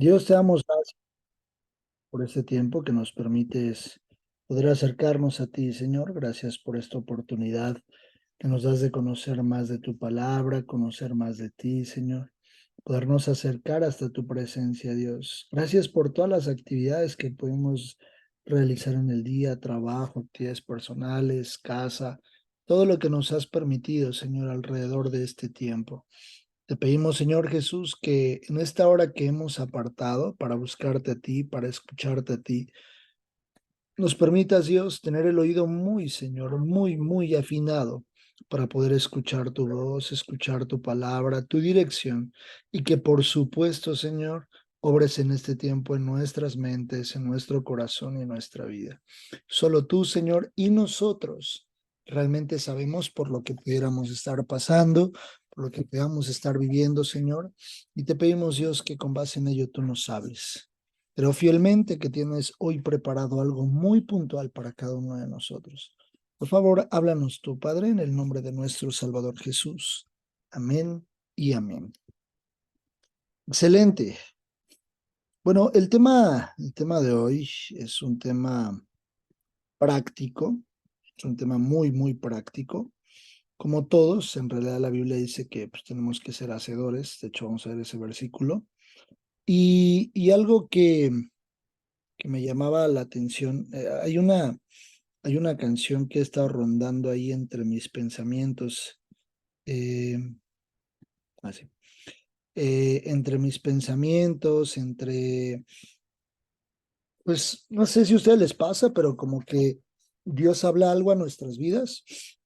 Dios, te damos gracias por este tiempo que nos permites poder acercarnos a ti, Señor. Gracias por esta oportunidad que nos das de conocer más de tu palabra, conocer más de ti, Señor. Podernos acercar hasta tu presencia, Dios. Gracias por todas las actividades que podemos realizar en el día, trabajo, actividades personales, casa, todo lo que nos has permitido, Señor, alrededor de este tiempo. Te pedimos, Señor Jesús, que en esta hora que hemos apartado para buscarte a ti, para escucharte a ti, nos permitas, Dios, tener el oído muy, Señor, muy afinado para poder escuchar tu voz, escuchar tu palabra, tu dirección, y que por supuesto, Señor, obres en este tiempo en nuestras mentes, en nuestro corazón y en nuestra vida. Solo tú, Señor, y nosotros realmente sabemos por lo que pudiéramos estar pasando, por lo que podamos estar viviendo, Señor, y te pedimos, Dios, que con base en ello tú nos hables. Creo fielmente que tienes hoy preparado algo muy puntual para cada uno de nosotros. Por favor, háblanos tú, Padre, en el nombre de nuestro Salvador Jesús. Amén y amén. Excelente. Bueno, el tema de hoy es un tema práctico, es un tema muy práctico. Como todos, en realidad la Biblia dice que pues, tenemos que ser hacedores. De hecho, vamos a ver ese versículo. Y algo que me llamaba la atención, hay una canción que ha estado rondando ahí entre mis pensamientos, eh, así, entre mis pensamientos, pues no sé si a ustedes les pasa, pero como que Dios habla algo a nuestras vidas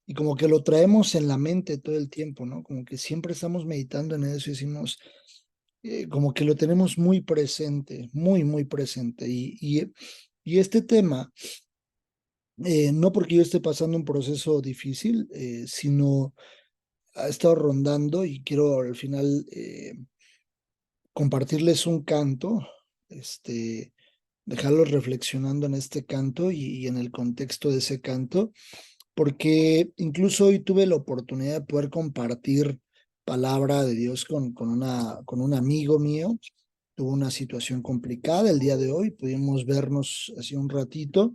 y como que lo traemos en la mente todo el tiempo, ¿no? Como que siempre estamos meditando en eso y decimos, como que lo tenemos muy presente, muy presente. Y este tema, no porque yo esté pasando un proceso difícil, sino ha estado rondando y quiero al final compartirles un canto, dejarlos reflexionando en este canto y en el contexto de ese canto, porque incluso hoy tuve la oportunidad de poder compartir palabra de Dios con un amigo mío. Tuvo una situación complicada el día de hoy, pudimos vernos hace un ratito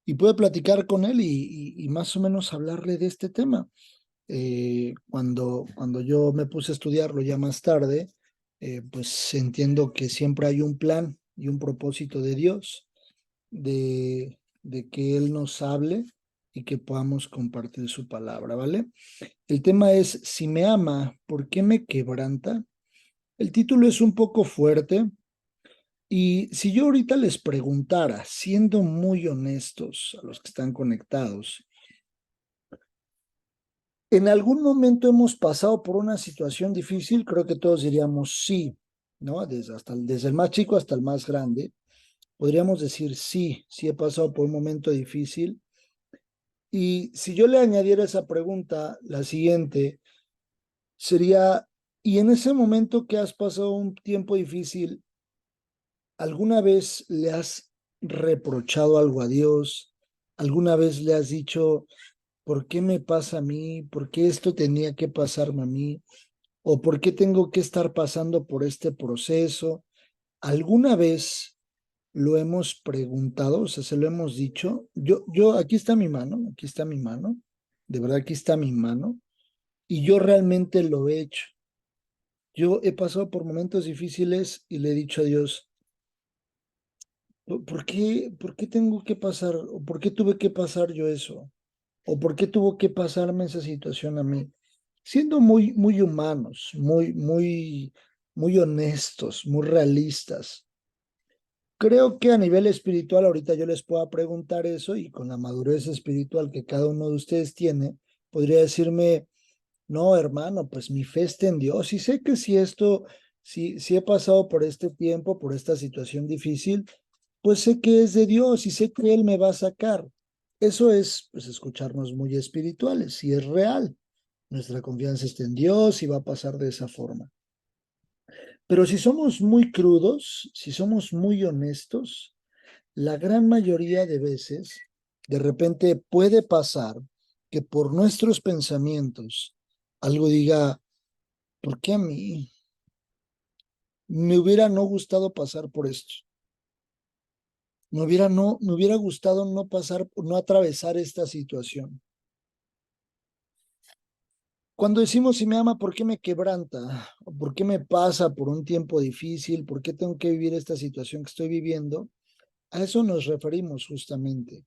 y pude platicar con él y más o menos hablarle de este tema. Cuando yo me puse a estudiarlo ya más tarde, pues entiendo que siempre hay un plan y un propósito de Dios, de que Él nos hable y que podamos compartir su palabra, ¿vale? El tema es, si me ama, ¿por qué me quebranta? El título es un poco fuerte y si yo ahorita les preguntara, siendo muy honestos a los que están conectados, ¿en algún momento hemos pasado por una situación difícil? Creo que todos diríamos sí, ¿no? Desde el más chico hasta el más grande. Podríamos decir sí, sí he pasado por un momento difícil. Y si yo le añadiera esa pregunta, la siguiente sería, ¿y en ese momento que has pasado un tiempo difícil, alguna vez le has reprochado algo a Dios? ¿Alguna vez le has dicho, ¿por qué me pasa a mí? ¿Por qué esto tenía que pasarme a mí? ¿O por qué tengo que estar pasando por este proceso? ¿Alguna vez lo hemos preguntado? O sea, se lo hemos dicho. Aquí está mi mano, aquí está mi mano. De verdad, aquí está mi mano. Y yo realmente lo he hecho. Yo he pasado por momentos difíciles y le he dicho a Dios, ¿por qué tengo que pasar? ¿O por qué tuve que pasar yo eso? ¿O por qué tuvo que pasarme esa situación a mí? Siendo muy humanos, muy honestos, muy realistas. Creo que a nivel espiritual, ahorita yo les puedo preguntar eso y con la madurez espiritual que cada uno de ustedes tiene, podría decirme, no, hermano, pues mi fe está en Dios y sé que si he pasado por este tiempo, por esta situación difícil, pues sé que es de Dios y sé que Él me va a sacar. Eso es, pues, escucharnos muy espirituales, si es real. Nuestra confianza está en Dios y va a pasar de esa forma. Pero si somos muy crudos, si somos muy honestos, la gran mayoría de veces, de repente puede pasar que por nuestros pensamientos algo diga, ¿por qué a mí? Me hubiera no gustado pasar por esto. Me hubiera gustado no pasar, no atravesar esta situación. Cuando decimos si me ama, ¿por qué me quebranta? ¿O por qué me pasa por un tiempo difícil? ¿Por qué tengo que vivir esta situación que estoy viviendo? A eso nos referimos justamente,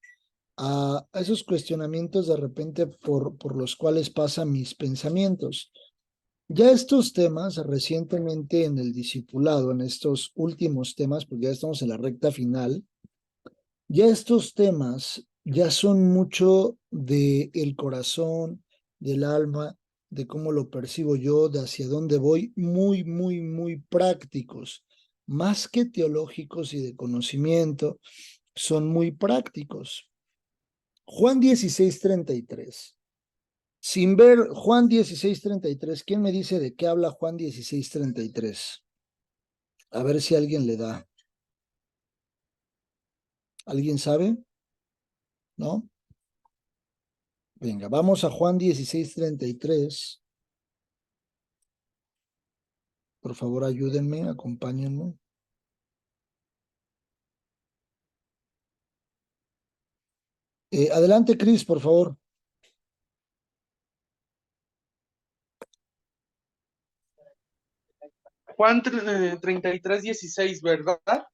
a esos cuestionamientos de repente por los cuales pasan mis pensamientos. Ya estos temas recientemente en el discipulado, en estos últimos temas, porque ya estamos en la recta final, ya estos temas ya son mucho de el corazón, del alma, de cómo lo percibo yo, de hacia dónde voy, muy, muy, muy prácticos, más que teológicos y de conocimiento, son muy prácticos. Juan 16:33. Sin ver Juan 16:33, ¿quién me dice de qué habla Juan 16:33? A ver si alguien le da. ¿Alguien sabe? ¿No? Venga, vamos a Juan 16:33. Por favor, ayúdenme, acompáñenme. Adelante, Cris, por favor. Juan 33:16, ¿verdad?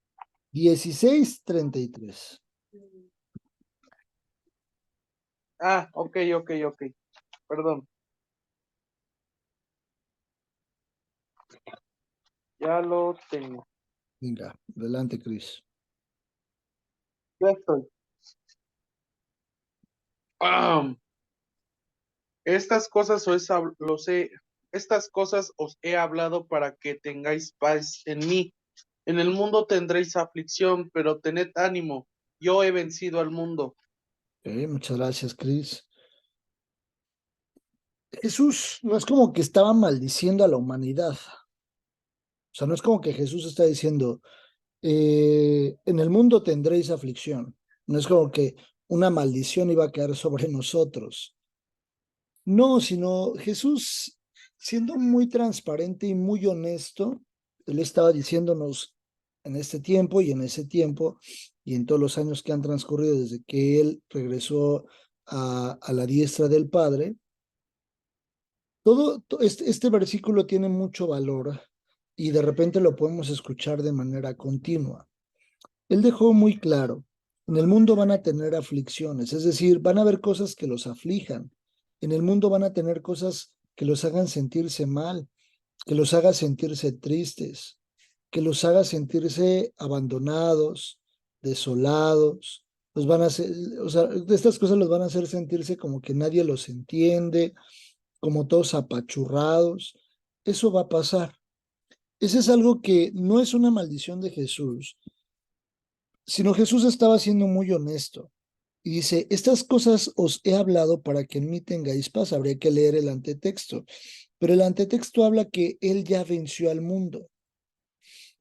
16:33. Ah, ok. Perdón. Ya lo tengo. Venga, adelante, Cris. Ya estoy. Ah, estas cosas estas cosas os he hablado para que tengáis paz en mí. En el mundo tendréis aflicción, pero tened ánimo. Yo he vencido al mundo. Muchas gracias, Cris. Jesús no es como que estaba maldiciendo a la humanidad. O sea, no es como que Jesús está diciendo, en el mundo tendréis aflicción. No es como que una maldición iba a caer sobre nosotros. No, sino Jesús, siendo muy transparente y muy honesto, él estaba diciéndonos en este tiempo y en ese tiempo y en todos los años que han transcurrido desde que él regresó a la diestra del Padre, este versículo tiene mucho valor y de repente lo podemos escuchar de manera continua. Él dejó muy claro, en el mundo van a tener aflicciones, es decir, van a haber cosas que los aflijan. En el mundo van a tener cosas que los hagan sentirse mal, que los haga sentirse tristes, que los haga sentirse abandonados, desolados. Los van a hacer, o sea, estas cosas los van a hacer sentirse como que nadie los entiende, como todos apachurrados. Eso va a pasar. Ese es algo que no es una maldición de Jesús, sino Jesús estaba siendo muy honesto. Y dice, estas cosas os he hablado para que en mí tengáis paz. Habría que leer el antetexto. Pero el antetexto habla que Él ya venció al mundo.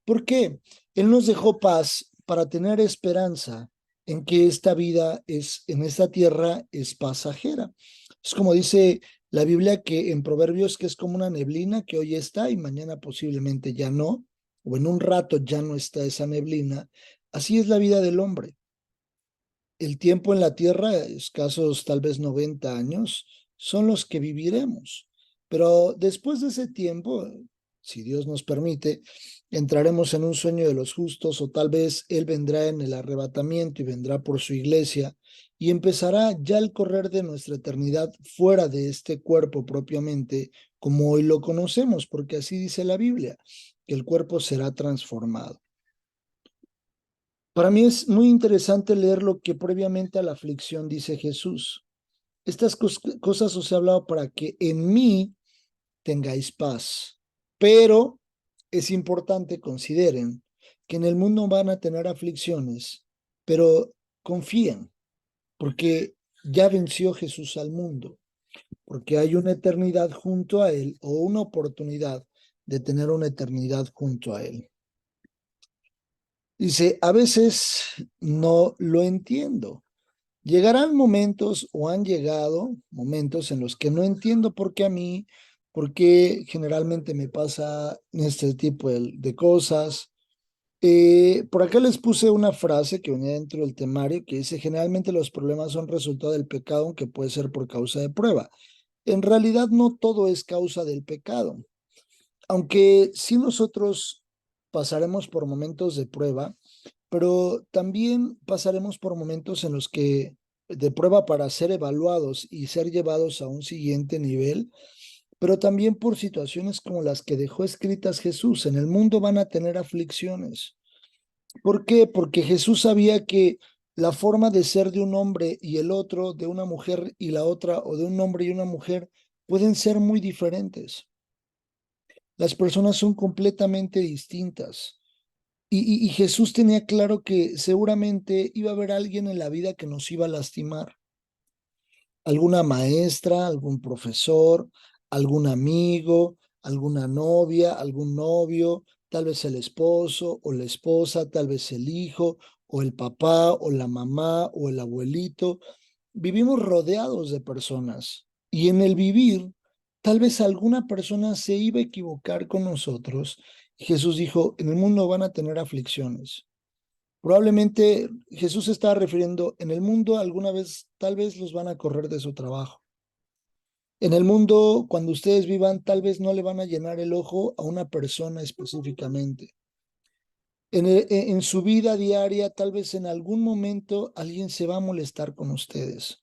¿Por qué? Él nos dejó paz para tener esperanza en que esta vida en esta tierra es pasajera. Es como dice la Biblia que en Proverbios que es como una neblina que hoy está y mañana posiblemente ya no, o en un rato ya no está esa neblina. Así es la vida del hombre. El tiempo en la tierra, escasos tal vez 90 años, son los que viviremos. Pero después de ese tiempo, si Dios nos permite, entraremos en un sueño de los justos o tal vez Él vendrá en el arrebatamiento y vendrá por su iglesia y empezará ya el correr de nuestra eternidad fuera de este cuerpo propiamente como hoy lo conocemos, porque así dice la Biblia, que el cuerpo será transformado. Para mí es muy interesante leer lo que previamente a la aflicción dice Jesús. Estas cosas os he hablado para que en mí tengáis paz. Pero es importante, consideren, que en el mundo van a tener aflicciones, pero confíen, porque ya venció Jesús al mundo, porque hay una eternidad junto a Él o una oportunidad de tener una eternidad junto a Él. Dice, a veces no lo entiendo. Llegarán momentos o han llegado momentos en los que no entiendo por qué a mí, ¿Por qué generalmente me pasa este tipo de cosas? Por acá les puse una frase que venía dentro del temario que dice, generalmente los problemas son resultado del pecado, aunque puede ser por causa de prueba. En realidad no todo es causa del pecado, aunque sí nosotros pasaremos por momentos de prueba, pero también pasaremos por momentos en los que de prueba para ser evaluados y ser llevados a un siguiente nivel, pero también por situaciones como las que dejó escritas Jesús. En el mundo van a tener aflicciones. ¿Por qué? Porque Jesús sabía que la forma de ser de un hombre y el otro, de una mujer y la otra, o de un hombre y una mujer, pueden ser muy diferentes. Las personas son completamente distintas. Y Jesús tenía claro que seguramente iba a haber alguien en la vida que nos iba a lastimar. Alguna maestra, algún profesor, algún amigo, alguna novia, algún novio, tal vez el esposo o la esposa, tal vez el hijo o el papá o la mamá o el abuelito. Vivimos rodeados de personas y en el vivir, tal vez alguna persona se iba a equivocar con nosotros. Jesús dijo, en el mundo van a tener aflicciones. Probablemente Jesús se estaba refiriendo, en el mundo alguna vez, tal vez los van a correr de su trabajo. En el mundo, cuando ustedes vivan, tal vez no le van a llenar el ojo a una persona específicamente. En su vida diaria, tal vez en algún momento alguien se va a molestar con ustedes.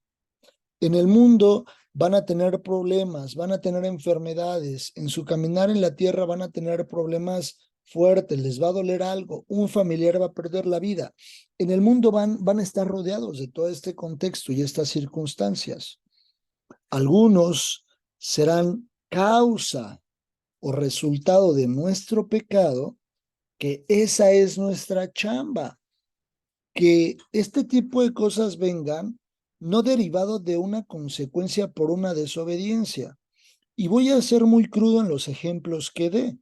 En el mundo van a tener problemas, van a tener enfermedades, en su caminar en la tierra van a tener problemas fuertes, les va a doler algo, un familiar va a perder la vida. En el mundo van a estar rodeados de todo este contexto y estas circunstancias. Algunos serán causa o resultado de nuestro pecado, que esa es nuestra chamba, que este tipo de cosas vengan no derivado de una consecuencia por una desobediencia. Y voy a ser muy crudo en los ejemplos que dé,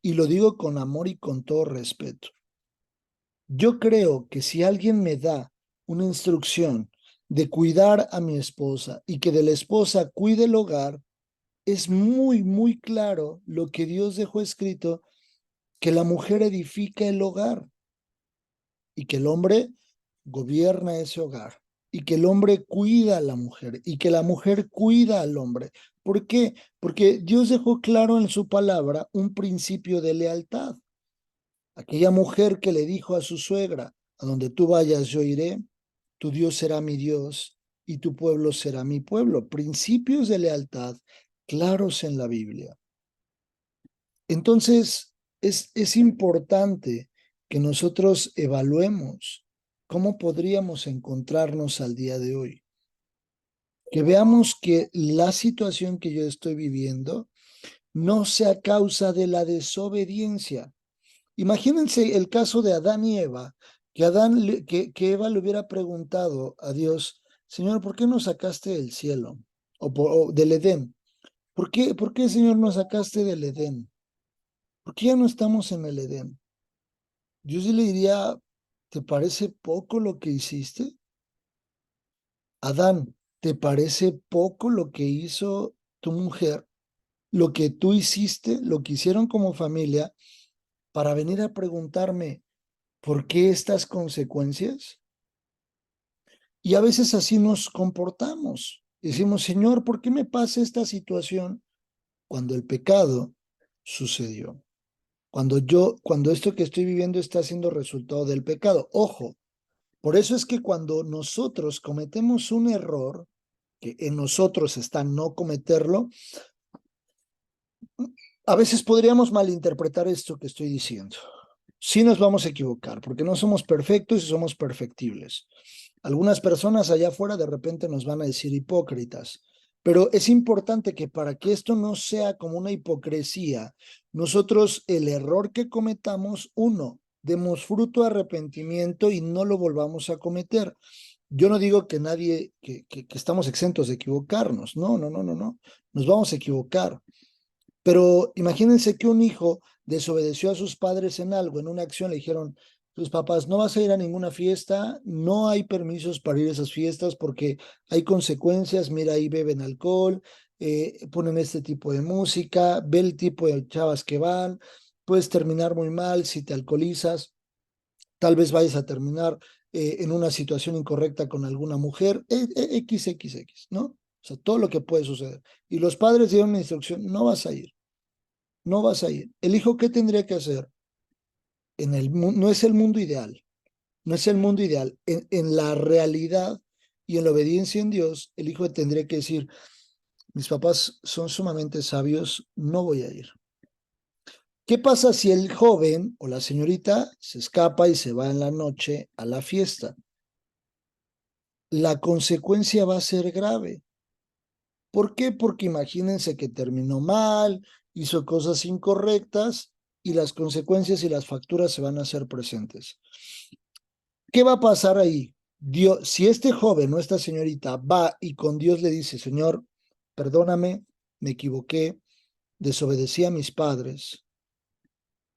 y lo digo con amor y con todo respeto. Yo creo que si alguien me da una instrucción de cuidar a mi esposa y que de la esposa cuide el hogar, es muy, muy claro lo que Dios dejó escrito, que la mujer edifica el hogar y que el hombre gobierna ese hogar y que el hombre cuida a la mujer y que la mujer cuida al hombre. ¿Por qué? Porque Dios dejó claro en su palabra un principio de lealtad. Aquella mujer que le dijo a su suegra, a donde tú vayas yo iré, tu Dios será mi Dios y tu pueblo será mi pueblo. Principios de lealtad claros en la Biblia. Entonces, es importante que nosotros evaluemos cómo podríamos encontrarnos al día de hoy. Que veamos que la situación que yo estoy viviendo no sea causa de la desobediencia. Imagínense el caso de Adán y Eva, que Eva le hubiera preguntado a Dios, Señor, ¿por qué nos sacaste del cielo? O del Edén. ¿Por qué, Señor, nos sacaste del Edén? ¿Por qué ya no estamos en el Edén? Yo sí le diría, ¿te parece poco lo que hiciste? Adán, ¿te parece poco lo que hizo tu mujer? Lo que tú hiciste, lo que hicieron como familia, para venir a preguntarme, ¿por qué estas consecuencias? Y a veces así nos comportamos. Decimos, Señor, ¿por qué me pasa esta situación cuando el pecado sucedió? Cuando esto que estoy viviendo está siendo resultado del pecado. Ojo, por eso es que cuando nosotros cometemos un error, que en nosotros está no cometerlo, a veces podríamos malinterpretar esto que estoy diciendo. Sí nos vamos a equivocar, porque no somos perfectos y somos perfectibles. Algunas personas allá afuera de repente nos van a decir hipócritas, pero es importante que para que esto no sea como una hipocresía, nosotros el error que cometamos, uno, demos fruto de arrepentimiento y no lo volvamos a cometer. Yo no digo que nadie, que estamos exentos de equivocarnos, no, no, no, no, no, nos vamos a equivocar. Pero imagínense que un hijo desobedeció a sus padres en algo, en una acción, le dijeron, tus papás, no vas a ir a ninguna fiesta, no hay permisos para ir a esas fiestas porque hay consecuencias, mira, ahí beben alcohol, ponen este tipo de música, ve el tipo de chavas que van, puedes terminar muy mal si te alcoholizas, tal vez vayas a terminar en una situación incorrecta con alguna mujer, XXX, ¿no? O sea, todo lo que puede suceder. Y los padres dieron una instrucción, no vas a ir, no vas a ir. El hijo, ¿qué tendría que hacer? No es el mundo ideal, no es el mundo ideal. En la realidad y en la obediencia en Dios, el hijo tendría que decir, mis papás son sumamente sabios, no voy a ir. ¿Qué pasa si el joven o la señorita se escapa y se va en la noche a la fiesta? La consecuencia va a ser grave. ¿Por qué? Porque imagínense que terminó mal, hizo cosas incorrectas y las consecuencias y las facturas se van a hacer presentes. ¿Qué va a pasar ahí? Dios, si este joven o esta señorita va y con Dios le dice, Señor, perdóname, me equivoqué, desobedecí a mis padres,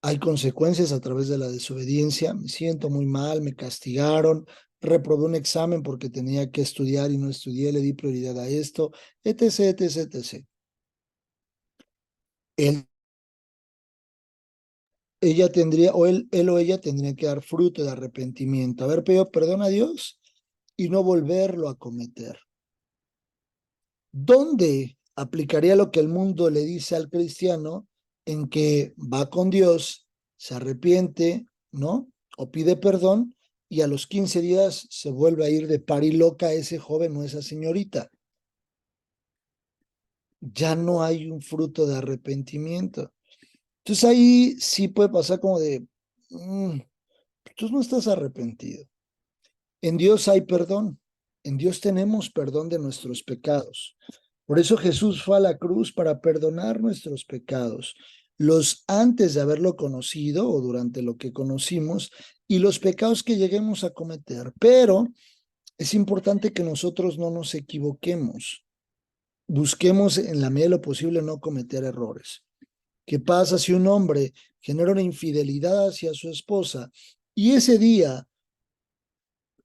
hay consecuencias a través de la desobediencia, me siento muy mal, me castigaron, reprobé un examen porque tenía que estudiar y no estudié, le di prioridad a esto, etc., etc., etc. Él, ella tendría, o él o ella tendría que dar fruto de arrepentimiento, haber pedido perdón a Dios y no volverlo a cometer. ¿Dónde aplicaría lo que el mundo le dice al cristiano en que va con Dios, se arrepiente, ¿no? O pide perdón y a los 15 días se vuelve a ir de pariloca ese joven o esa señorita? Ya no hay un fruto de arrepentimiento. Entonces ahí sí puede pasar como de, tú no estás arrepentido. En Dios hay perdón. En Dios tenemos perdón de nuestros pecados. Por eso Jesús fue a la cruz para perdonar nuestros pecados, los antes de haberlo conocido o durante lo que conocimos y los pecados que lleguemos a cometer. Pero es importante que nosotros no nos equivoquemos. Busquemos en la medida de lo posible no cometer errores. ¿Qué pasa si un hombre genera una infidelidad hacia su esposa y ese día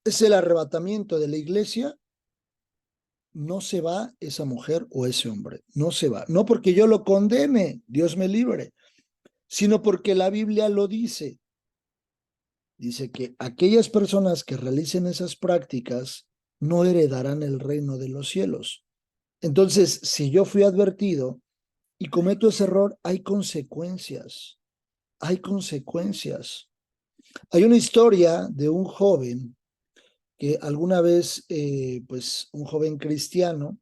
es el arrebatamiento de la iglesia? No se va esa mujer o ese hombre, no se va. No porque yo lo condene, Dios me libre, sino porque la Biblia lo dice. Dice que aquellas personas que realicen esas prácticas no heredarán el reino de los cielos. Entonces, si yo fui advertido y cometo ese error, hay consecuencias, hay consecuencias. Hay una historia de un joven que alguna vez, pues un joven cristiano,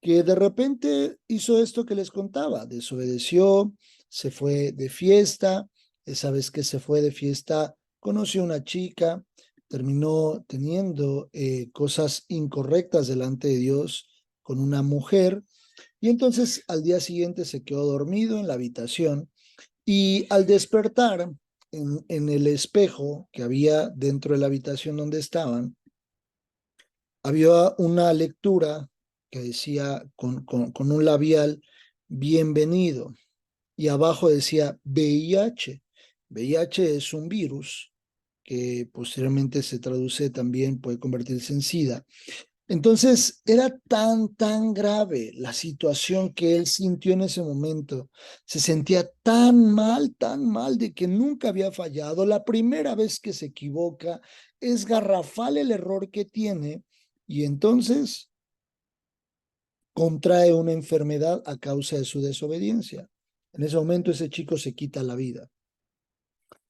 que de repente hizo esto que les contaba, desobedeció, se fue de fiesta, esa vez que se fue de fiesta conoció a una chica, terminó teniendo cosas incorrectas delante de Dios con una mujer y entonces al día siguiente se quedó dormido en la habitación y al despertar en el espejo que había dentro de la habitación donde estaban, había una lectura que decía con un labial, bienvenido, y abajo decía VIH. VIH es un virus que posteriormente se traduce también, puede convertirse en SIDA. Entonces era tan grave la situación que él sintió en ese momento. Se sentía tan mal de que nunca había fallado. La primera vez que se equivoca es garrafal el error que tiene y entonces contrae una enfermedad a causa de su desobediencia. En ese momento ese chico se quita la vida.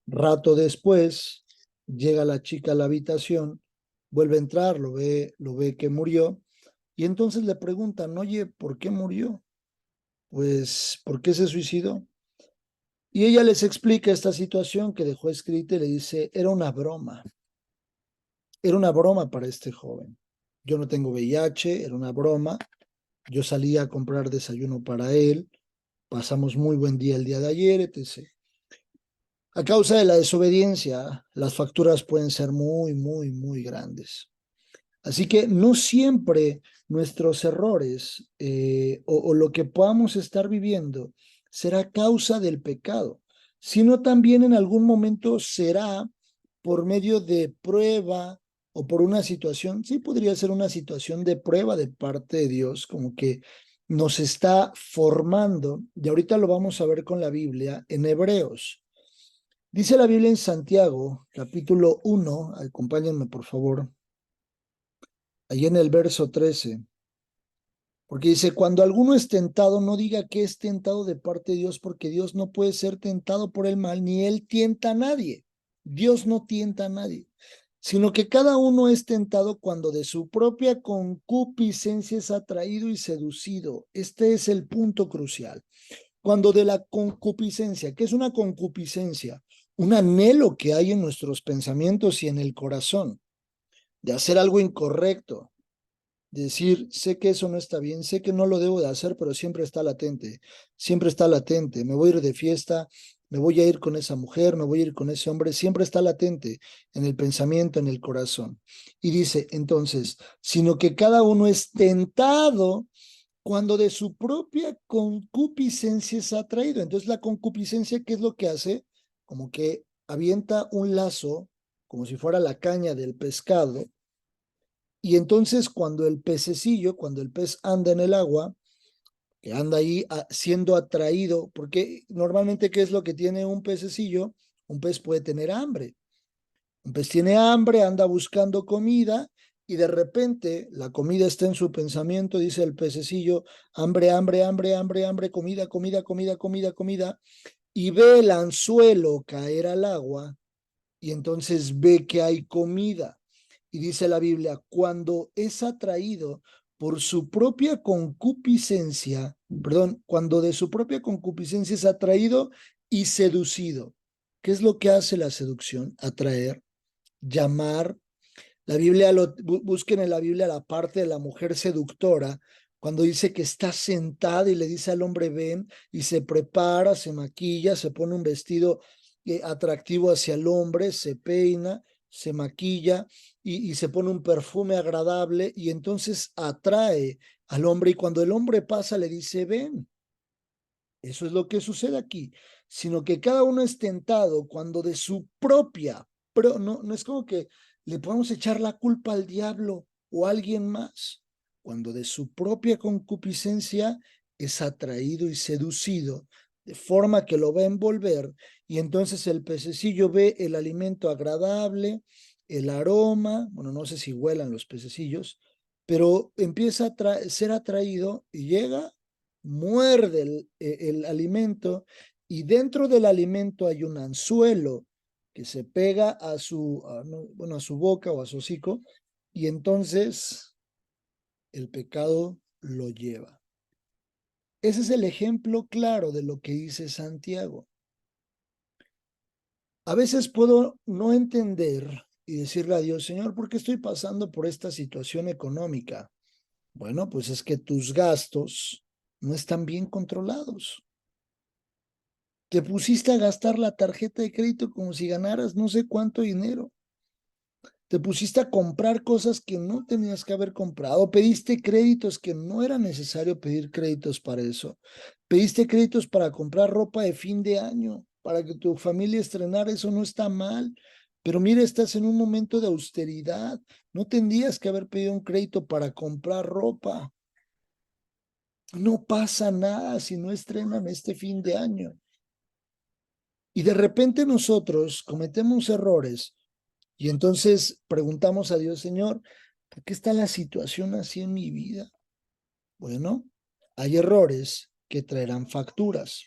Rato después llega la chica a la habitación, vuelve a entrar, lo ve que murió y entonces le preguntan, oye, ¿por qué murió? Pues, ¿por qué se suicidó? Y ella les explica esta situación que dejó escrita y le dice, era una broma para este joven. Yo no tengo VIH, era una broma. Yo salí a comprar desayuno para él, pasamos muy buen día el día de ayer, etc. A causa de la desobediencia, las facturas pueden ser muy grandes. Así que no siempre nuestros errores o lo que podamos estar viviendo será causa del pecado, sino también en algún momento será por medio de prueba o por una situación, sí podría ser una situación de prueba de parte de Dios, como que nos está formando, y ahorita lo vamos a ver con la Biblia en Hebreos. Dice la Biblia en Santiago, capítulo 1, acompáñenme por favor, allí en el verso 13, porque dice, cuando alguno es tentado, no diga que es tentado de parte de Dios, porque Dios no puede ser tentado por el mal, ni Él tienta a nadie. Dios no tienta a nadie, sino que cada uno es tentado cuando de su propia concupiscencia es atraído y seducido. Este es el punto crucial. Cuando de la concupiscencia, ¿qué es una concupiscencia? Un anhelo que hay en nuestros pensamientos y en el corazón de hacer algo incorrecto, decir, sé que eso no está bien, sé que no lo debo de hacer, pero siempre está latente, me voy a ir de fiesta, me voy a ir con esa mujer, me voy a ir con ese hombre, siempre está latente en el pensamiento, en el corazón. Y dice, entonces, sino que cada uno es tentado cuando de su propia concupiscencia es atraído. Entonces, la concupiscencia, ¿qué es lo que hace? Como que avienta un lazo, como si fuera la caña del pescado, y entonces cuando el pececillo, cuando el pez anda en el agua, que anda ahí siendo atraído, porque normalmente, ¿qué es lo que tiene un pececillo? Un pez puede tener hambre. Un pez tiene hambre, anda buscando comida y de repente la comida está en su pensamiento, dice el pececillo, hambre, hambre, hambre, hambre, hambre, comida, comida, comida, comida, comida, y ve el anzuelo caer al agua y entonces ve que hay comida. Y dice la Biblia, cuando es atraído por su propia concupiscencia, perdón, cuando de su propia concupiscencia es atraído y seducido. ¿Qué es lo que hace la seducción? Atraer, llamar. La Biblia, busquen en la Biblia la parte de la mujer seductora, cuando dice que está sentada y le dice al hombre ven y se prepara, se maquilla, se pone un vestido atractivo hacia el hombre, se peina, se maquilla y se pone un perfume agradable y entonces atrae al hombre y cuando el hombre pasa le dice ven. Eso es lo que sucede aquí, sino que cada uno es tentado cuando de su propia, pero no es como que le podemos echar la culpa al diablo o a alguien más, cuando de su propia concupiscencia es atraído y seducido, de forma que lo va a envolver, y entonces el pececillo ve el alimento agradable, el aroma, bueno, no sé si huelan los pececillos, pero empieza a ser atraído y llega muerde el alimento y dentro del alimento hay un anzuelo que se pega a su boca o a su hocico y entonces el pecado lo lleva. Ese es el ejemplo claro de lo que dice Santiago. A veces puedo no entender y decirle a Dios, Señor, ¿por qué estoy pasando por esta situación económica? Bueno, pues es que tus gastos no están bien controlados. Te pusiste a gastar la tarjeta de crédito como si ganaras no sé cuánto dinero. Te pusiste a comprar cosas que no tenías que haber comprado. Pediste créditos que no era necesario pedir créditos para eso. Pediste créditos para comprar ropa de fin de año, para que tu familia estrenara. Eso no está mal. Pero mira, estás en un momento de austeridad. No tendrías que haber pedido un crédito para comprar ropa. No pasa nada si no estrenan este fin de año. Y de repente nosotros cometemos errores y entonces preguntamos a Dios, Señor, ¿por qué está la situación así en mi vida? Bueno, hay errores que traerán facturas,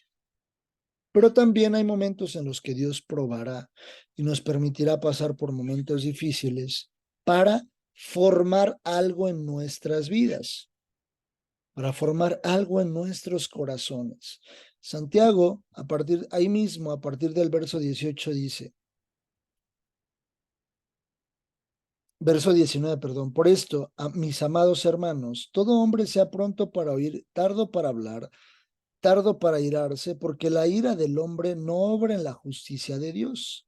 pero también hay momentos en los que Dios probará y nos permitirá pasar por momentos difíciles para formar algo en nuestras vidas, para formar algo en nuestros corazones. Santiago, ahí mismo, a partir del verso 18, dice, verso 19, perdón. Por esto, mis amados hermanos, todo hombre sea pronto para oír, tardo para hablar, tardo para irarse, porque la ira del hombre no obra en la justicia de Dios.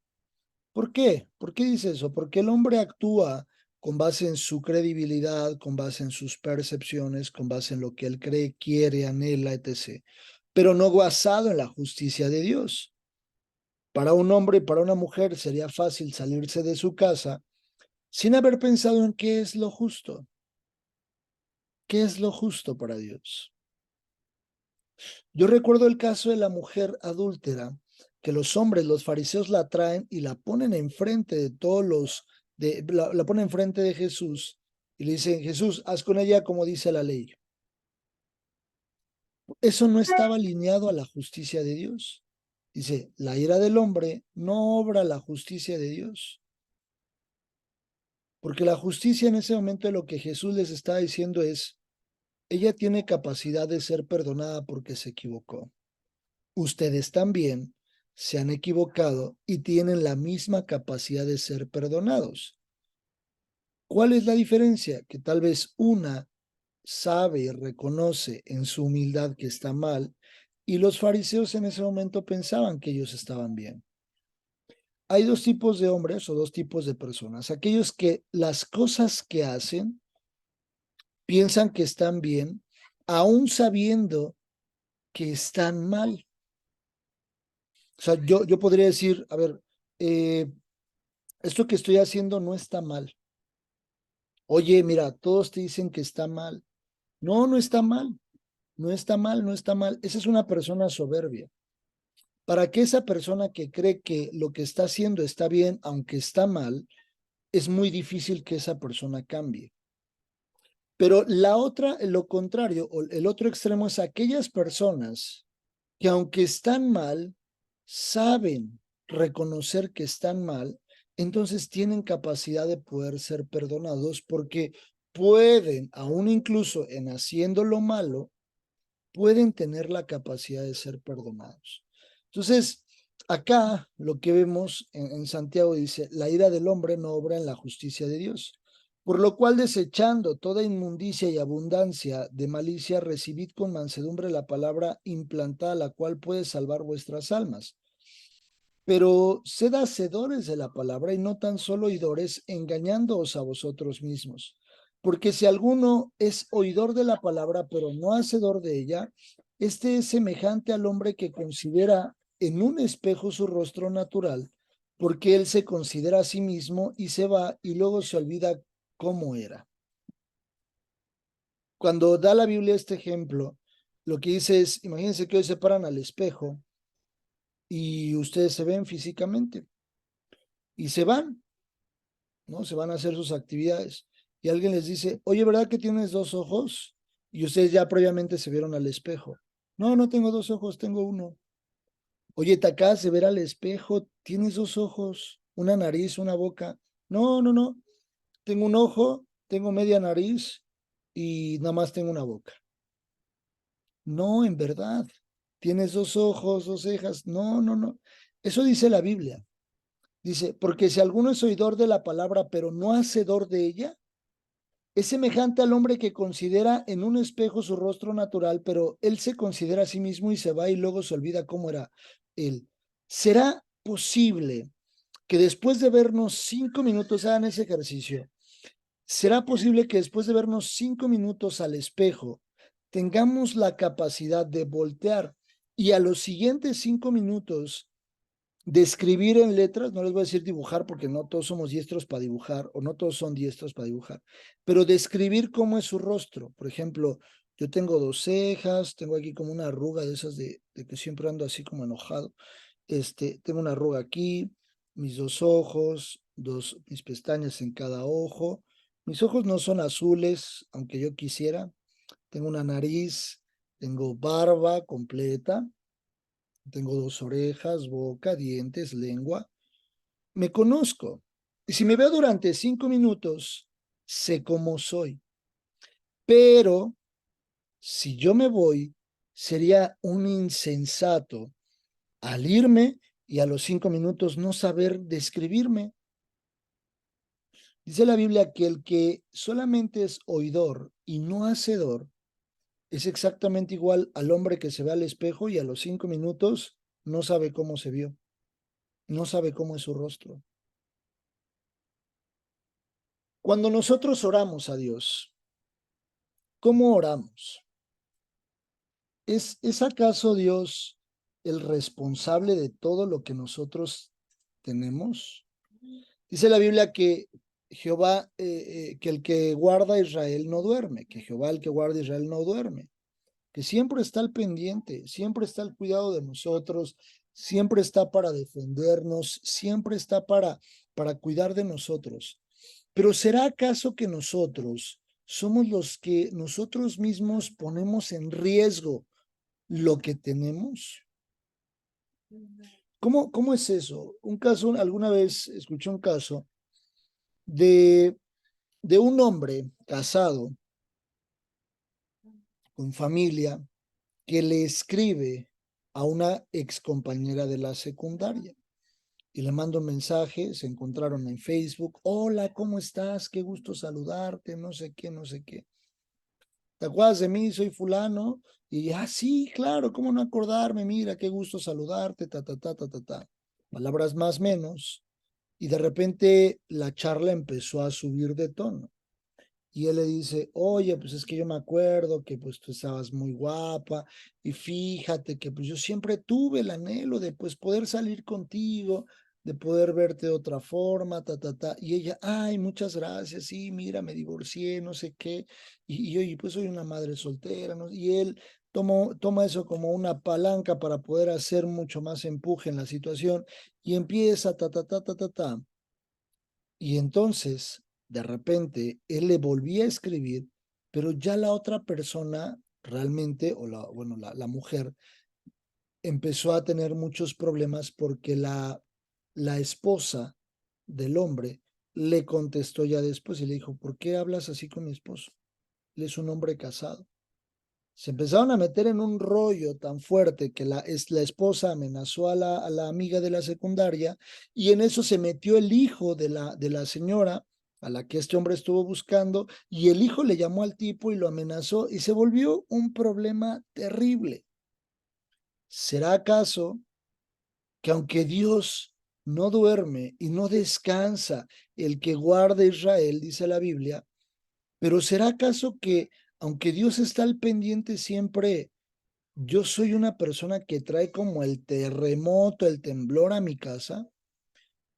¿Por qué? ¿Por qué dice eso? Porque el hombre actúa con base en su credibilidad, con base en sus percepciones, con base en lo que él cree, quiere, anhela, etc. Pero no basado en la justicia de Dios. Para un hombre y para una mujer sería fácil salirse de su casa sin haber pensado en qué es lo justo. ¿Qué es lo justo para Dios? Yo recuerdo el caso de la mujer adúltera, que los hombres, los fariseos la traen y la ponen enfrente de todos la ponen enfrente de Jesús y le dicen, Jesús, haz con ella como dice la ley. Eso no estaba alineado a la justicia de Dios. Dice, la ira del hombre no obra la justicia de Dios. Porque la justicia en ese momento lo que Jesús les está diciendo es, ella tiene capacidad de ser perdonada porque se equivocó. Ustedes también se han equivocado y tienen la misma capacidad de ser perdonados. ¿Cuál es la diferencia? Que tal vez una sabe y reconoce en su humildad que está mal y los fariseos en ese momento pensaban que ellos estaban bien. Hay dos tipos de hombres o dos tipos de personas. Aquellos que las cosas que hacen piensan que están bien, aún sabiendo que están mal. O sea, yo podría decir, a ver, esto que estoy haciendo no está mal. Oye, mira, todos te dicen que está mal. No, no está mal. No está mal, no está mal. Esa es una persona soberbia. Para que esa persona que cree que lo que está haciendo está bien, aunque está mal, es muy difícil que esa persona cambie. Pero la otra, lo contrario, o el otro extremo es aquellas personas que aunque están mal, saben reconocer que están mal, entonces tienen capacidad de poder ser perdonados porque pueden, aún incluso en haciendo lo malo, pueden tener la capacidad de ser perdonados. Entonces, acá lo que vemos en Santiago dice, la ira del hombre no obra en la justicia de Dios. Por lo cual, desechando toda inmundicia y abundancia de malicia, recibid con mansedumbre la palabra implantada, la cual puede salvar vuestras almas. Pero sed hacedores de la palabra y no tan solo oidores, engañándoos a vosotros mismos. Porque si alguno es oidor de la palabra, pero no hacedor de ella, este es semejante al hombre que considera en un espejo su rostro natural, porque él se considera a sí mismo y se va y luego se olvida cómo era. Cuando da la Biblia este ejemplo, lo que dice es, imagínense que hoy se paran al espejo y ustedes se ven físicamente y se van, ¿no? Se van a hacer sus actividades. Y alguien les dice, oye, ¿verdad que tienes dos ojos? Y ustedes ya previamente se vieron al espejo. No, no tengo dos ojos, tengo uno. Oye, te acabas de ver al espejo, tienes dos ojos, una nariz, una boca. No, no, no. Tengo un ojo, tengo media nariz y nada más tengo una boca. No, en verdad. Tienes dos ojos, dos cejas. No, no, no. Eso dice la Biblia. Dice, porque si alguno es oidor de la palabra, pero no hacedor de ella, es semejante al hombre que considera en un espejo su rostro natural, pero él se considera a sí mismo y se va y luego se olvida cómo era él. ¿Será posible que después de vernos 5 minutos, hagan ese ejercicio? ¿Será posible que después de vernos 5 minutos al espejo, tengamos la capacidad de voltear y a los siguientes 5 minutos de escribir en letras? No les voy a decir dibujar porque no todos somos diestros para dibujar o no todos son diestros para dibujar, pero describir cómo es su rostro? Por ejemplo, yo tengo dos cejas, tengo aquí como una arruga de esas de que siempre ando así como enojado. Tengo una arruga aquí, mis dos ojos, mis pestañas en cada ojo. Mis ojos no son azules, aunque yo quisiera. Tengo una nariz, tengo barba completa, tengo dos orejas, boca, dientes, lengua. Me conozco. Y si me veo durante 5 minutos, sé cómo soy. Pero si yo me voy, sería un insensato al irme y a los 5 minutos no saber describirme. Dice la Biblia que el que solamente es oidor y no hacedor es exactamente igual al hombre que se ve al espejo y a los 5 minutos no sabe cómo se vio, no sabe cómo es su rostro. Cuando nosotros oramos a Dios, ¿cómo oramos? ¿Es acaso Dios el responsable de todo lo que nosotros tenemos? Dice la Biblia que Jehová, que el que guarda a Israel no duerme, que Jehová el que guarda a Israel no duerme. que siempre está al pendiente, siempre está al cuidado de nosotros, siempre está para defendernos, siempre está para cuidar de nosotros. Pero ¿será acaso que nosotros somos los que nosotros mismos ponemos en riesgo lo que tenemos? ¿Cómo es eso? Un caso, alguna vez escuché un caso de, de un hombre casado con familia que le escribe a una excompañera de la secundaria y le manda un mensaje, se encontraron en Facebook, hola, ¿cómo estás? Qué gusto saludarte, no sé qué, no sé qué. ¿Te acuerdas de mí? Soy fulano. Y, sí, claro, ¿cómo no acordarme? Mira, qué gusto saludarte, ta, ta, ta, ta, ta, ta. Palabras más menos. Y de repente la charla empezó a subir de tono. Y él le dice, oye, pues es que yo me acuerdo que pues tú estabas muy guapa y fíjate que pues yo siempre tuve el anhelo de pues poder salir contigo, de poder verte de otra forma, ta, ta, ta. Y ella, ay, muchas gracias, sí, mira, me divorcié, no sé qué. Y oye, pues soy una madre soltera, ¿no? Y él toma eso como una palanca para poder hacer mucho más empuje en la situación y empieza, ta, ta, ta, ta, ta, ta. Y entonces, de repente, él le volvía a escribir, pero ya la otra persona realmente, o la mujer, empezó a tener muchos problemas porque la esposa del hombre le contestó ya después y le dijo, ¿por qué hablas así con mi esposo? Él es un hombre casado. Se empezaron a meter en un rollo tan fuerte que la esposa amenazó a la amiga de la secundaria y en eso se metió el hijo de la señora a la que este hombre estuvo buscando y el hijo le llamó al tipo y lo amenazó y se volvió un problema terrible. ¿Será acaso que aunque Dios no duerme y no descansa el que guarda a Israel, dice la Biblia, pero será acaso que aunque Dios está al pendiente siempre, yo soy una persona que trae como el terremoto, el temblor a mi casa,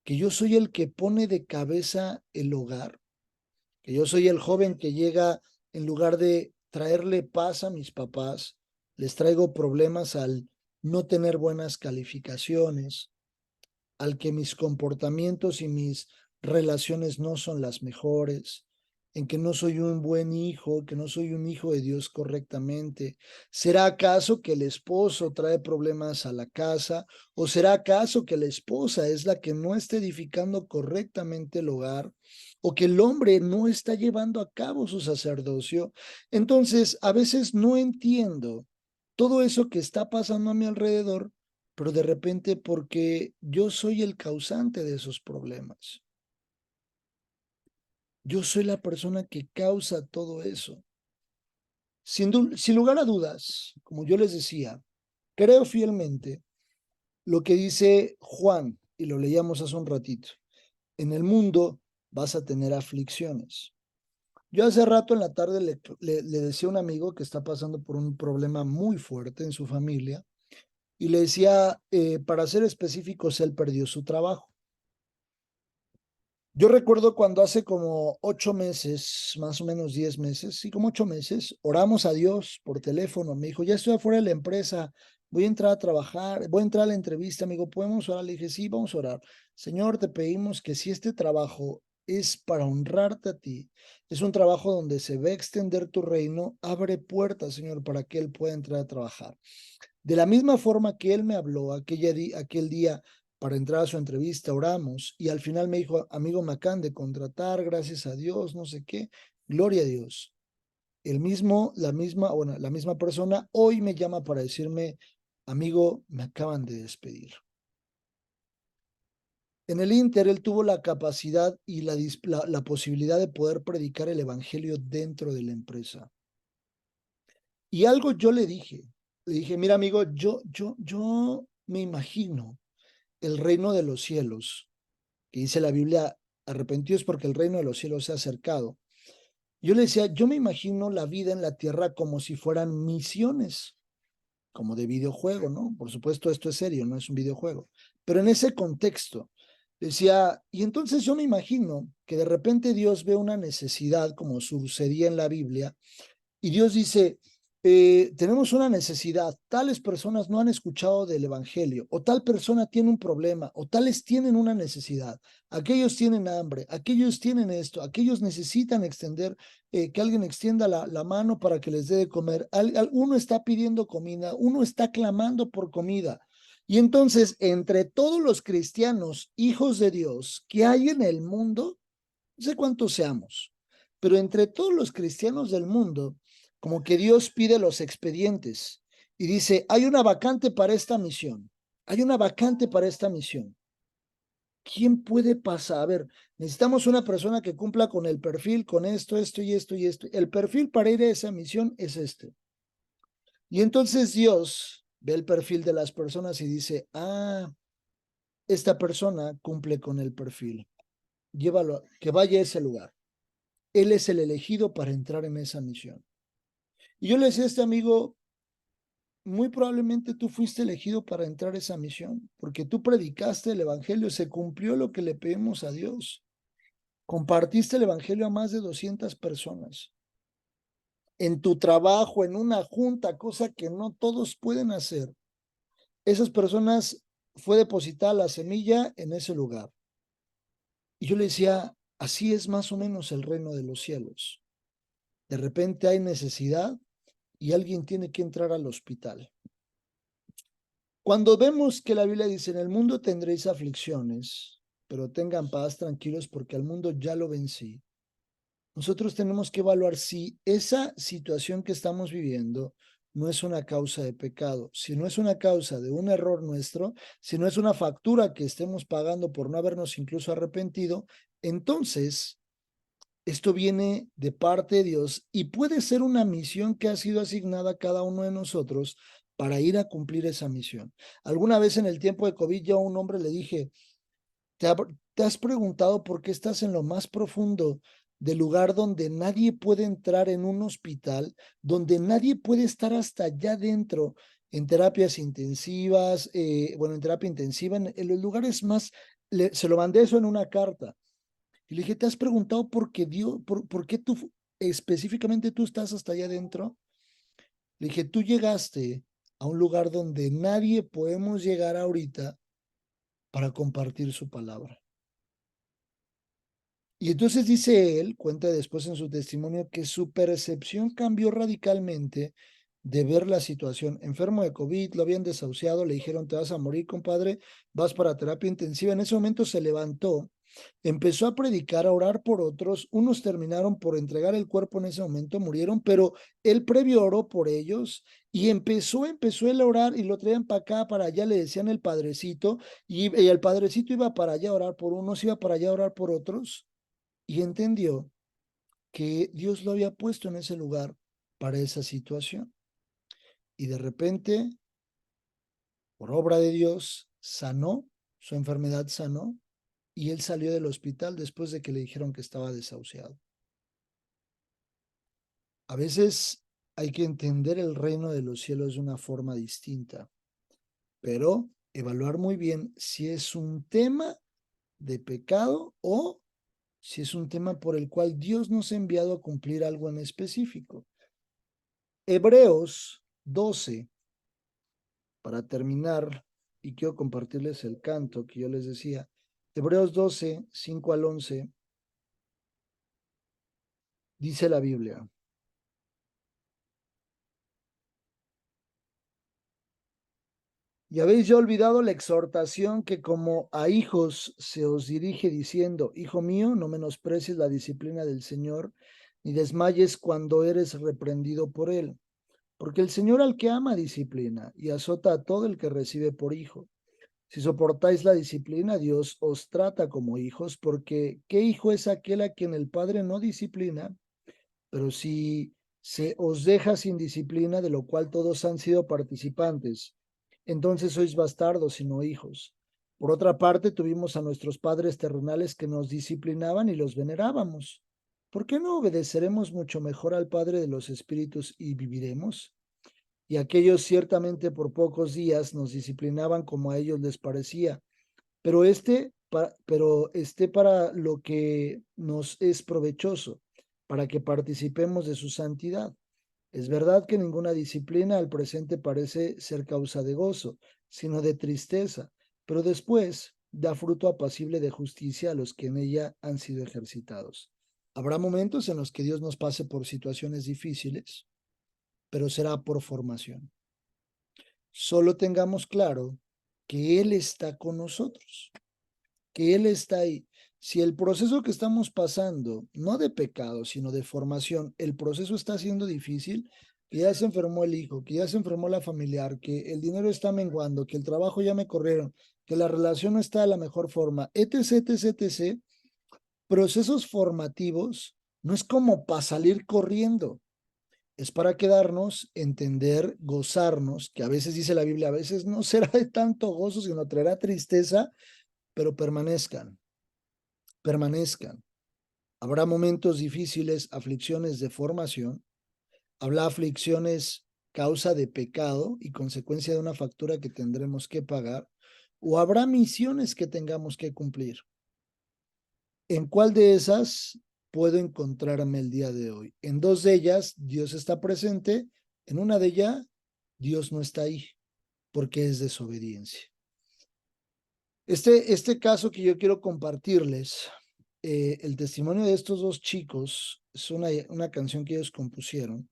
que yo soy el que pone de cabeza el hogar, que yo soy el joven que llega en lugar de traerle paz a mis papás, les traigo problemas al no tener buenas calificaciones, al que mis comportamientos y mis relaciones no son las mejores, en que no soy un buen hijo, que no soy un hijo de Dios correctamente. ¿Será acaso que el esposo trae problemas a la casa? ¿O será acaso que la esposa es la que no está edificando correctamente el hogar? ¿O que el hombre no está llevando a cabo su sacerdocio? Entonces, a veces no entiendo todo eso que está pasando a mi alrededor, pero de repente porque yo soy el causante de esos problemas. Yo soy la persona que causa todo eso. Sin lugar a dudas, como yo les decía, creo fielmente lo que dice Juan, y lo leíamos hace un ratito. En el mundo vas a tener aflicciones. Yo hace rato en la tarde le decía a un amigo que está pasando por un problema muy fuerte en su familia y le decía, para ser específicos, él perdió su trabajo. Yo recuerdo cuando hace como 8 meses, más o menos 10 meses, sí, como 8 meses, oramos a Dios por teléfono. Me dijo, ya estoy afuera de la empresa, voy a entrar a trabajar, voy a entrar a la entrevista. Amigo, ¿podemos orar? Le dije, sí, vamos a orar. Señor, te pedimos que si este trabajo es para honrarte a ti, es un trabajo donde se va a extender tu reino, abre puertas, Señor, para que Él pueda entrar a trabajar. De la misma forma que Él me habló aquel día para entrar a su entrevista, oramos y al final me dijo, amigo, me acaban de contratar, gracias a Dios, no sé qué, gloria a Dios. La misma persona hoy me llama para decirme, amigo, me acaban de despedir. En el Inter, él tuvo la capacidad y la posibilidad de poder predicar el evangelio dentro de la empresa. Y algo yo le dije, mira, amigo, yo me imagino el reino de los cielos, que dice la Biblia, arrepentidos porque el reino de los cielos se ha acercado. Yo le decía, yo me imagino la vida en la tierra como si fueran misiones, como de videojuego, ¿no? Por supuesto, esto es serio, no es un videojuego. Pero en ese contexto, decía, y entonces yo me imagino que de repente Dios ve una necesidad, como sucedía en la Biblia, y Dios dice, tenemos una necesidad, tales personas no han escuchado del Evangelio, o tal persona tiene un problema, o tales tienen una necesidad, aquellos tienen hambre, aquellos tienen esto, aquellos necesitan extender, que alguien extienda la mano para que les dé de comer, uno está pidiendo comida, uno está clamando por comida. Y entonces, entre todos los cristianos, hijos de Dios que hay en el mundo, no sé cuántos seamos, pero entre todos los cristianos del mundo, como que Dios pide los expedientes y dice, hay una vacante para esta misión, hay una vacante para esta misión. ¿Quién puede pasar? A ver, necesitamos una persona que cumpla con el perfil, con esto, esto y esto y esto. El perfil para ir a esa misión es este. Y entonces Dios ve el perfil de las personas y dice, esta persona cumple con el perfil. Llévalo, que vaya a ese lugar. Él es el elegido para entrar en esa misión. Y yo le decía a este amigo, muy probablemente tú fuiste elegido para entrar a esa misión, porque tú predicaste el evangelio, se cumplió lo que le pedimos a Dios. Compartiste el evangelio a más de 200 personas. En tu trabajo, en una junta, cosa que no todos pueden hacer. Esas personas fue depositada la semilla en ese lugar. Y yo le decía, así es más o menos el reino de los cielos. De repente hay necesidad y alguien tiene que entrar al hospital. Cuando vemos que la Biblia dice, en el mundo tendréis aflicciones, pero tengan paz, tranquilos, porque al mundo ya lo vencí. Nosotros tenemos que evaluar si esa situación que estamos viviendo no es una causa de pecado, si no es una causa de un error nuestro, si no es una factura que estemos pagando por no habernos incluso arrepentido, entonces esto viene de parte de Dios y puede ser una misión que ha sido asignada a cada uno de nosotros para ir a cumplir esa misión. Alguna vez en el tiempo de COVID yo a un hombre le dije, ¿te has preguntado por qué estás en lo más profundo del lugar donde nadie puede entrar en un hospital, donde nadie puede estar hasta allá dentro en terapias intensivas, en terapia intensiva, en los lugares más, se lo mandé eso en una carta. Y le dije, ¿te has preguntado por qué Dios, por qué tú específicamente tú estás hasta allá adentro? Le dije, tú llegaste a un lugar donde nadie podemos llegar ahorita para compartir su palabra. Y entonces dice él, cuenta después en su testimonio, que su percepción cambió radicalmente de ver la situación. Enfermo de COVID, lo habían desahuciado, le dijeron, te vas a morir, compadre, vas para terapia intensiva. En ese momento se levantó, empezó a predicar, a orar por otros. Unos terminaron por entregar el cuerpo en ese momento, murieron, pero él previo oró por ellos y empezó él a orar y lo traían para acá, para allá, le decían el padrecito, y el padrecito iba para allá a orar por unos, iba para allá a orar por otros, y entendió que Dios lo había puesto en ese lugar para esa situación. Y de repente, por obra de Dios, sanó, su enfermedad sanó, y él salió del hospital después de que le dijeron que estaba desahuciado. A veces hay que entender el reino de los cielos de una forma distinta, pero evaluar muy bien si es un tema de pecado o si es un tema por el cual Dios nos ha enviado a cumplir algo en específico. Hebreos 12, para terminar, y quiero compartirles el canto que yo les decía. Hebreos 12, 5 al 11, dice la Biblia. Y habéis ya olvidado la exhortación que como a hijos se os dirige diciendo, hijo mío, no menosprecies la disciplina del Señor, ni desmayes cuando eres reprendido por él. Porque el Señor al que ama disciplina y azota a todo el que recibe por hijo. Si soportáis la disciplina, Dios os trata como hijos, porque ¿qué hijo es aquel a quien el Padre no disciplina? Pero si se os deja sin disciplina, de lo cual todos han sido participantes, entonces sois bastardos y no hijos. Por otra parte, tuvimos a nuestros padres terrenales que nos disciplinaban y los venerábamos. ¿Por qué no obedeceremos mucho mejor al Padre de los Espíritus y viviremos? Y aquellos ciertamente por pocos días nos disciplinaban como a ellos les parecía, pero esté para lo que nos es provechoso, para que participemos de su santidad. Es verdad que ninguna disciplina al presente parece ser causa de gozo, sino de tristeza, pero después da fruto apacible de justicia a los que en ella han sido ejercitados. Habrá momentos en los que Dios nos pase por situaciones difíciles, pero será por formación. Solo tengamos claro que Él está con nosotros, que Él está ahí. Si el proceso que estamos pasando, no de pecado, sino de formación, el proceso está siendo difícil, que ya se enfermó el hijo, que ya se enfermó la familiar, que el dinero está menguando, que el trabajo ya me corrieron, que la relación no está de la mejor forma, etc., etc., etc., procesos formativos no es como para salir corriendo, es para quedarnos, entender, gozarnos, que a veces dice la Biblia, a veces no será de tanto gozo, sino traerá tristeza, pero permanezcan. Habrá momentos difíciles, aflicciones de formación, habrá aflicciones causa de pecado y consecuencia de una factura que tendremos que pagar, o habrá misiones que tengamos que cumplir. ¿En cuál de esas puedo encontrarme el día de hoy? En dos de ellas, Dios está presente. En una de ellas, Dios no está ahí, porque es desobediencia. Este caso que yo quiero compartirles, el testimonio de estos dos chicos, es una canción que ellos compusieron.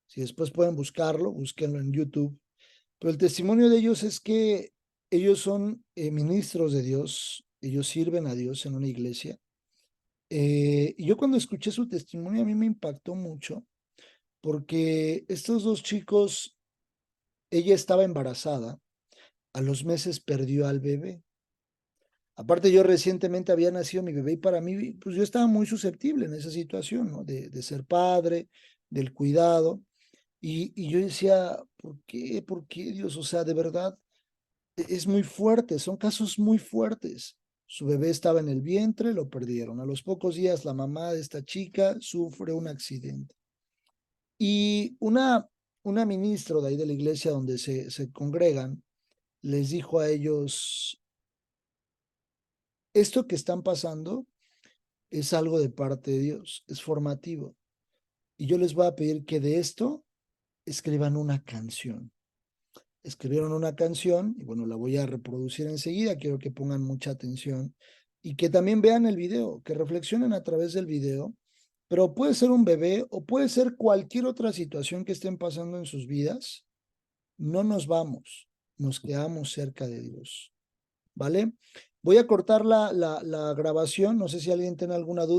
Si después pueden buscarlo, búsquenlo en YouTube. Pero el testimonio de ellos es que ellos son ministros de Dios, ellos sirven a Dios en una iglesia. Y yo cuando escuché su testimonio a mí me impactó mucho porque estos dos chicos, ella estaba embarazada, a los meses perdió al bebé. Aparte yo recientemente había nacido mi bebé y para mí, pues yo estaba muy susceptible en esa situación, ¿no? De ser padre, del cuidado. Y yo decía, ¿por qué? ¿Por qué Dios? O sea, de verdad, es muy fuerte, son casos muy fuertes. Su bebé estaba en el vientre, lo perdieron. A los pocos días la mamá de esta chica sufre un accidente. Y una ministra de ahí de la iglesia donde se congregan les dijo a ellos, esto que están pasando es algo de parte de Dios, es formativo. Y yo les voy a pedir que de esto escriban una canción. Escribieron una canción y bueno, la voy a reproducir enseguida, quiero que pongan mucha atención y que también vean el video, que reflexionen a través del video, pero puede ser un bebé o puede ser cualquier otra situación que estén pasando en sus vidas, no nos vamos, nos quedamos cerca de Dios, ¿vale? Voy a cortar la grabación, no sé si alguien tiene alguna duda.